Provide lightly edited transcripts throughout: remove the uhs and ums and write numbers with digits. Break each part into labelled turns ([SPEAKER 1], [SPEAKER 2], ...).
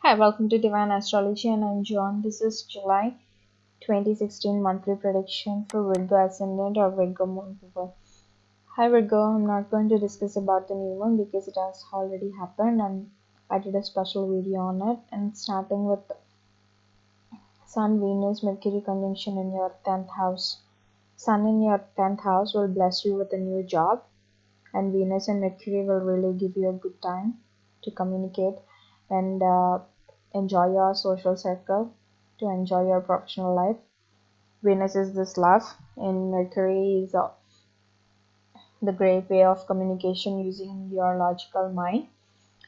[SPEAKER 1] Hi, welcome to Divine Astrology, and I'm John. This is July 2016 monthly prediction for Virgo Ascendant or Virgo Moon people. Hi Virgo, I'm not going to discuss about the new moon because it has already happened and I did a special video on it. And starting with Sun, Venus, Mercury conjunction in your 10th house. Sun in your 10th house will bless you with a new job, and Venus and Mercury will really give you a good time to communicate and enjoy your social circle, to enjoy your professional life. Venus is this love, and Mercury is the great way of communication using your logical mind.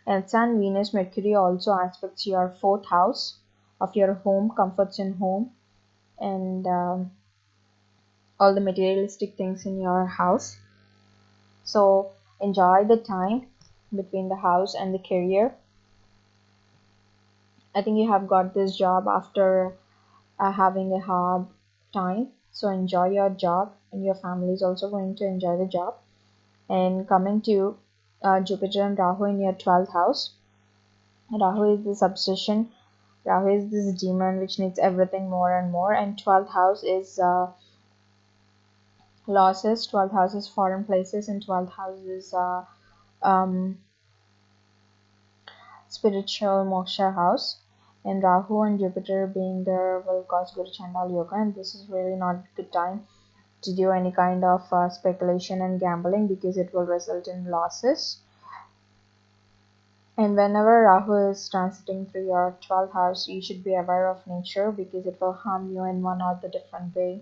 [SPEAKER 1] And Sun, Venus, Mercury also aspects your fourth house of your home, comforts in home, and all the materialistic things in your house. So enjoy the time between the house and the career. I think you have got this job after having a hard time. So enjoy your job, and your family is also going to enjoy the job. And coming to Jupiter and Rahu in your 12th house. Rahu is this obsession. Rahu is this demon which needs everything more and more. And 12th house is losses. 12th house is foreign places, and 12th house is um, spiritual moksha house. And Rahu and Jupiter being there will cause Guru Chandal Yoga, and this is really not a good time to do any kind of speculation and gambling because it will result in losses. And whenever Rahu is transiting through your 12th house, you should be aware of nature because it will harm you in one or the different way.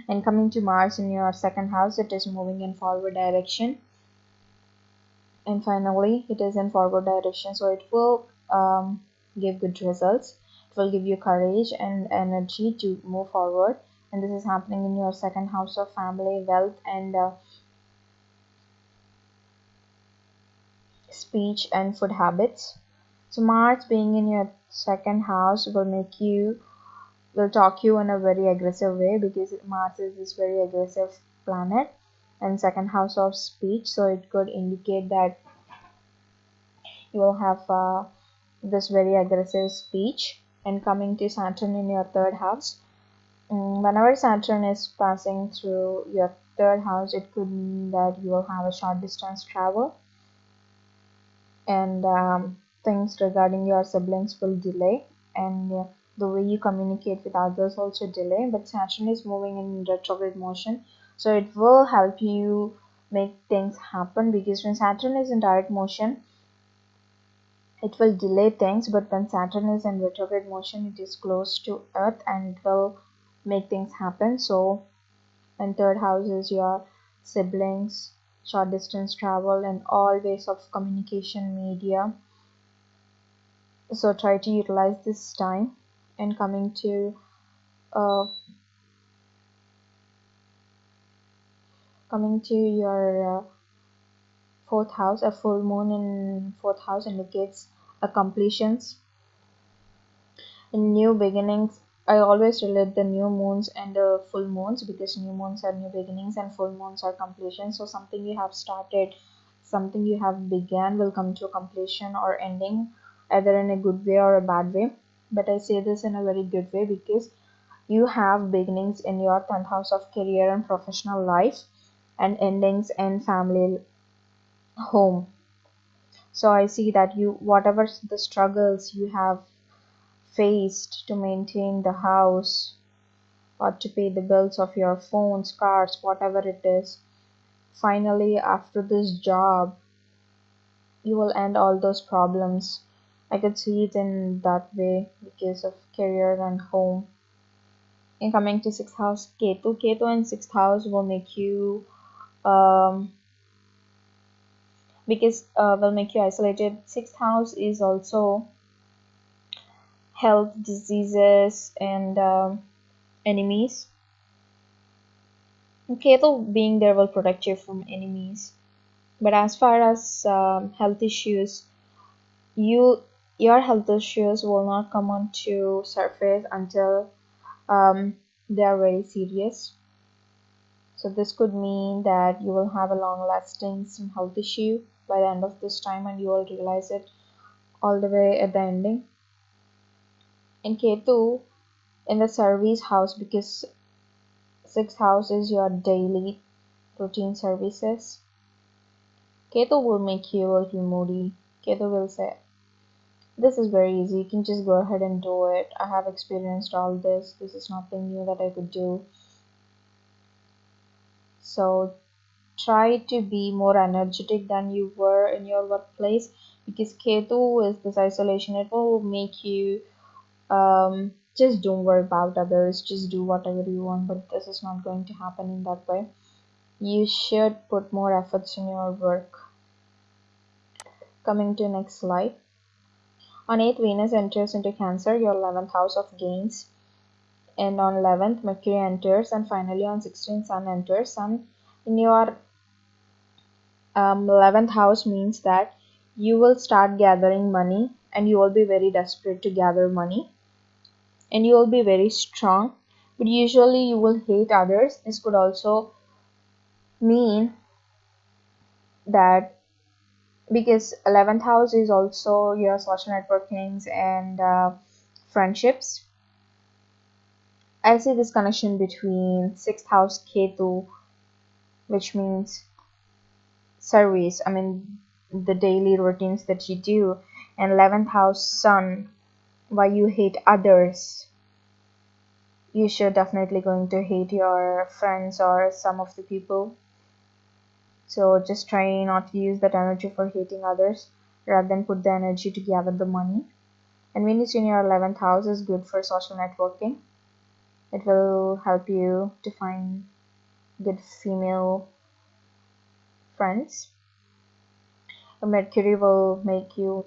[SPEAKER 1] And coming to Mars in your 2nd house, it is moving in forward direction. And finally, it is in forward direction, so it will give good results. It will give you courage and energy to move forward. And this is happening in your 2nd house of family, wealth, and speech and food habits. So Mars being in your 2nd house will talk you in a very aggressive way because Mars is this very aggressive planet and 2nd house of speech, so it could indicate that you will have this very aggressive speech. And coming to Saturn in your 3rd house, whenever Saturn is passing through your 3rd house, it could mean that you will have a short distance travel, and things regarding your siblings will delay, and the way you communicate with others also delay. But Saturn is moving in retrograde motion, so it will help you make things happen because when Saturn is in direct motion, it will delay things, but when Saturn is in retrograde motion, it is close to Earth and it will make things happen. So, and 3rd house is your siblings, short distance travel, and all ways of communication, media. So try to utilize this time. And coming to your 4th house, a full moon in 4th house indicates completions and new beginnings. I always relate the new moons and the full moons because new moons are new beginnings and full moons are completion. So something you have started, something you have began will come to completion or ending, either in a good way or a bad way. But I say this in a very good way because you have beginnings in your 10th house of career and professional life, and endings in family, home. So I see that you, whatever the struggles you have faced to maintain the house or to pay the bills of your phones, cars, whatever it is, finally after this job you will end all those problems. I could see it in that way because of career and home. And coming to 6th house, Ketu in 6th house will make you um, will make you isolated. 6th house is also health, diseases, and enemies. Ketu being there will protect you from enemies. But as far as health issues, your health issues will not come on to surface until they are very serious. So this could mean that you will have a long lasting some health issue by the end of this time, and you will realize it all the way at the ending. And Ketu in the service house, because sixth house is your daily routine services. Ketu will make you a little moody. Ketu will say, this is very easy, you can just go ahead and do it. I have experienced all this. This is nothing new that I could do. So try to be more energetic than you were in your workplace, because Ketu is this isolation. It will make you just don't worry about others, just do whatever you want, but this is not going to happen in that way. You should put more efforts in your work. Coming to next slide. On 8th, Venus enters into Cancer, your 11th house of gains. And on 11th, Mercury enters, and finally on 16th, Sun enters. Sun in your 11th house means that you will start gathering money, and you will be very desperate to gather money, and you will be very strong, but usually you will hate others. This could also mean that, because 11th house is also your social networkings and friendships. I see this connection between 6th house Ketu, which means service, I mean the daily routines that you do, and 11th house Sun, why you hate others. You should definitely going to hate your friends or some of the people. So just try not to use that energy for hating others, rather than put the energy to gather the money. And Venus in your 11th house is good for social networking. It will help you to find good female friends. Mercury will make you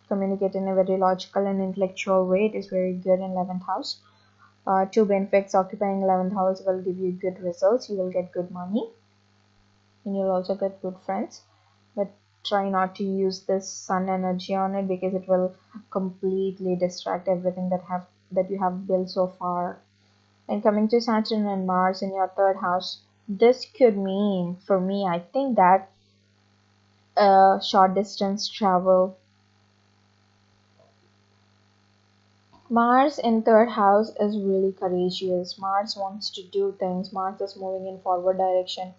[SPEAKER 1] communicate in a very logical and intellectual way. It is very good in 11th house. Two benefits: occupying 11th house will give you good results. You will get good money, and you'll also get good friends. But try not to use this Sun energy on it, because it will completely distract everything that you have built so far. And coming to Saturn and Mars in your 3rd house, this could mean, for me, I think that short distance travel. Mars in 3rd house is really courageous. Mars wants to do things. Mars is moving in forward direction.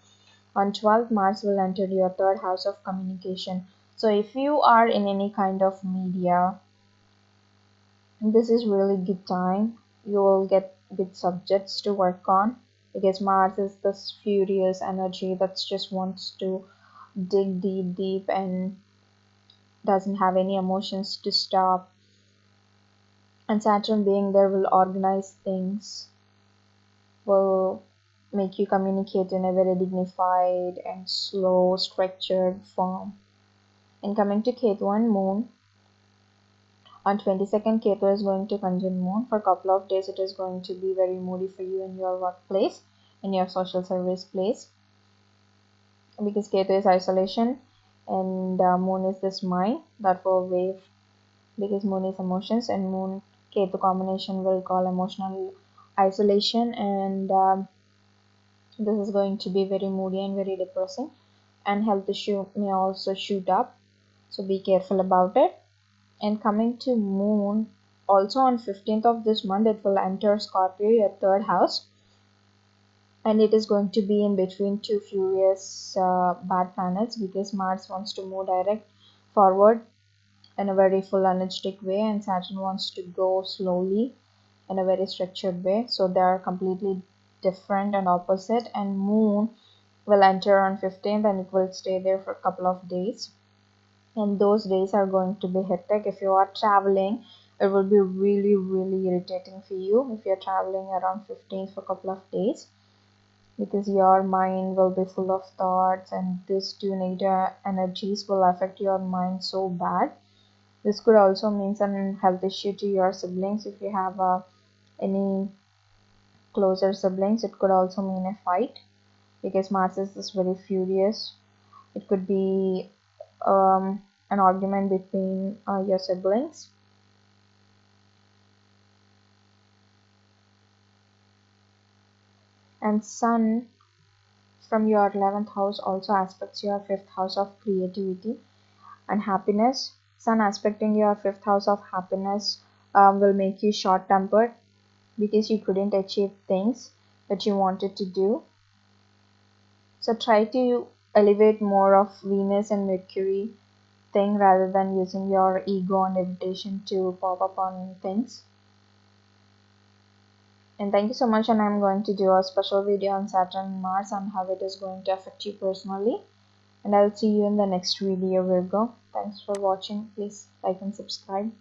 [SPEAKER 1] On 12th, Mars will enter your 3rd house of communication. So if you are in any kind of media, this is really good time. You will get good subjects to work on, because Mars is this furious energy that just wants to dig deep and doesn't have any emotions to stop. And Saturn being there will organize things, will make you communicate in a very dignified and slow, structured form. And coming to Ketu and Moon, on 22nd, Ketu is going to conjunct Moon. For a couple of days, it is going to be very moody for you in your workplace, in your social service place, because Ketu is isolation, and Moon is this mind that will wave, because Moon is emotions, and Moon Ketu combination will call emotional isolation, and this is going to be very moody and very depressing, and health issue may also shoot up, so be careful about it. And coming to Moon, also on 15th of this month, it will enter Scorpio, your 3rd house, and it is going to be in between two furious bad planets, because Mars wants to move direct forward in a very full energetic way, and Saturn wants to go slowly in a very structured way. So they are completely different and opposite. And Moon will enter on 15th, and it will stay there for a couple of days, and those days are going to be hectic. If you are traveling, it will be really irritating for you if you're traveling around 15th for a couple of days, because your mind will be full of thoughts, and these two negative energies will affect your mind so bad. This could also mean some health issue to your siblings. If you have any closer siblings, it could also mean a fight, because Mars is this very furious. It could be an argument between your siblings. And Sun from your 11th house also aspects your 5th house of creativity and happiness. Sun aspecting your 5th house of happiness will make you short tempered because you couldn't achieve things that you wanted to do. So try to elevate more of Venus and Mercury thing rather than using your ego and irritation to pop up on things. And thank you so much, and I'm going to do a special video on Saturn and Mars and how it is going to affect you personally. And I'll see you in the next video, Virgo. Thanks for watching. Please like and subscribe.